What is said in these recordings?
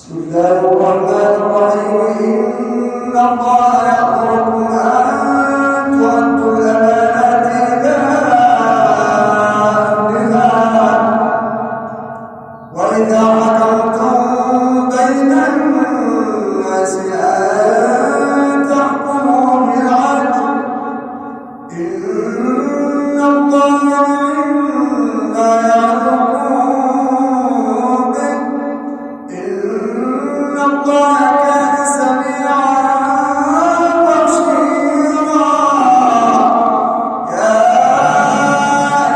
بسم الله الرحمن الرحيم. إن الله يأمركم أن تؤدوا الأمانات إلى أهلها وإذا حكمتم بين الناس أن تحكموا بالعدل إن الله نعم ما يعظكم به إن الله كان سميعا بصيرا. يا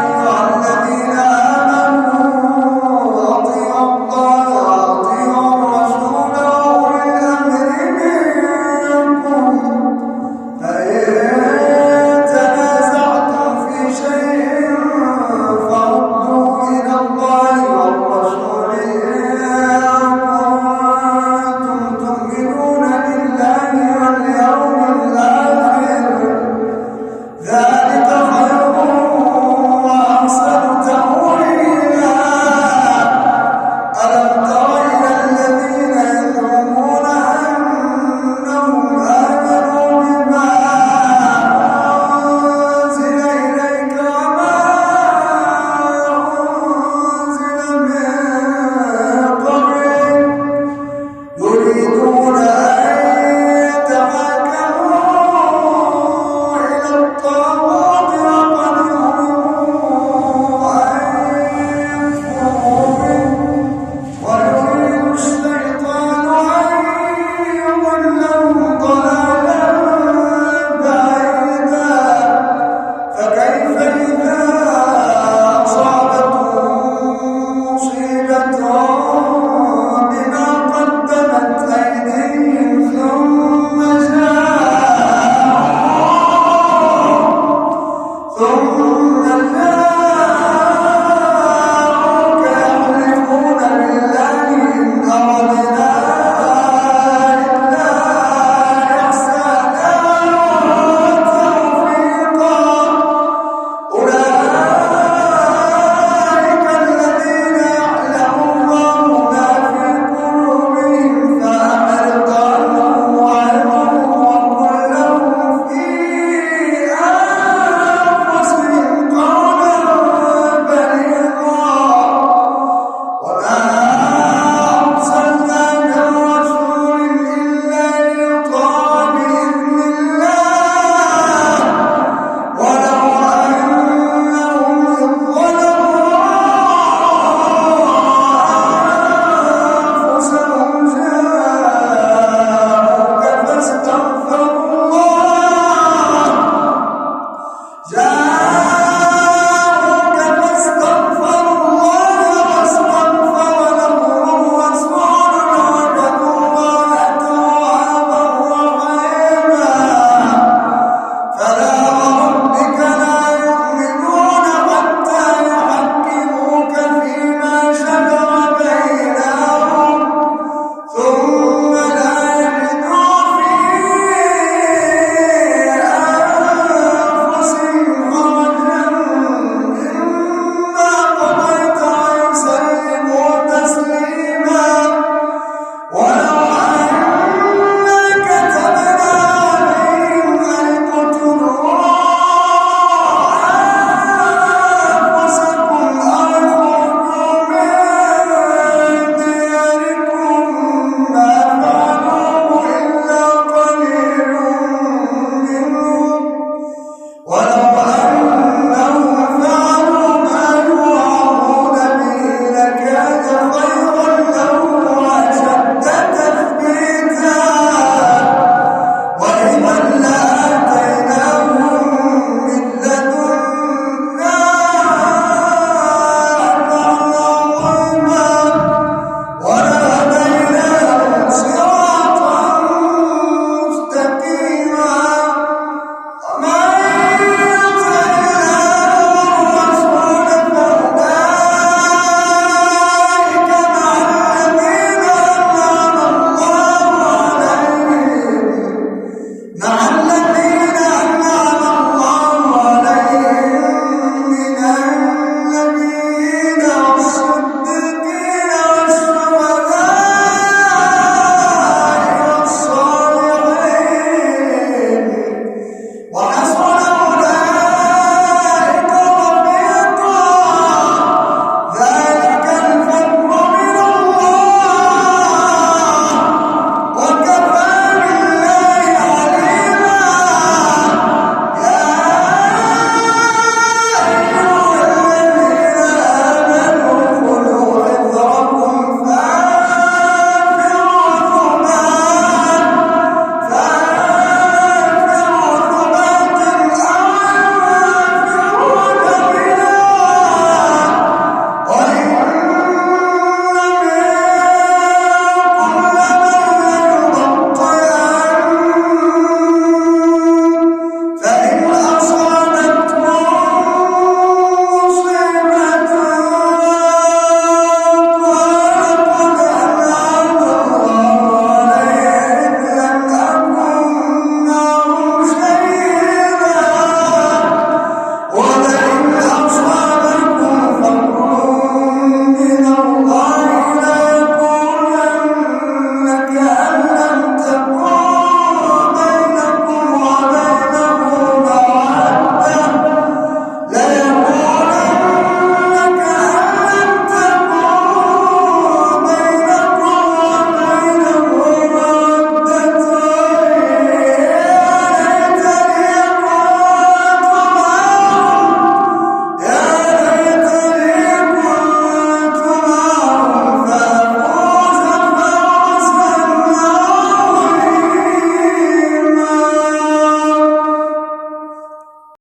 أيها الذين آمنوا أطيعوا الله وأطيعوا الرسول وأولي الأمر منكم فإن تنازعتم في شيء فردوه إلى الله والرسول إن كنتم تؤمنون بالله واليوم الآخر ذلك خير وأحسن تأويلا. ألم تر إلى الذين يزعمون أنهم آمنوا بما أنزل إليك وما أنزل من قبلك يريدون أن يتحاكموا إلى الطاغوت وقد أمروا أن يكفروا به ويريد الشيطان أن يضلهم ضلالا بعيدا. فكيف إذا أصابتهم مصيبة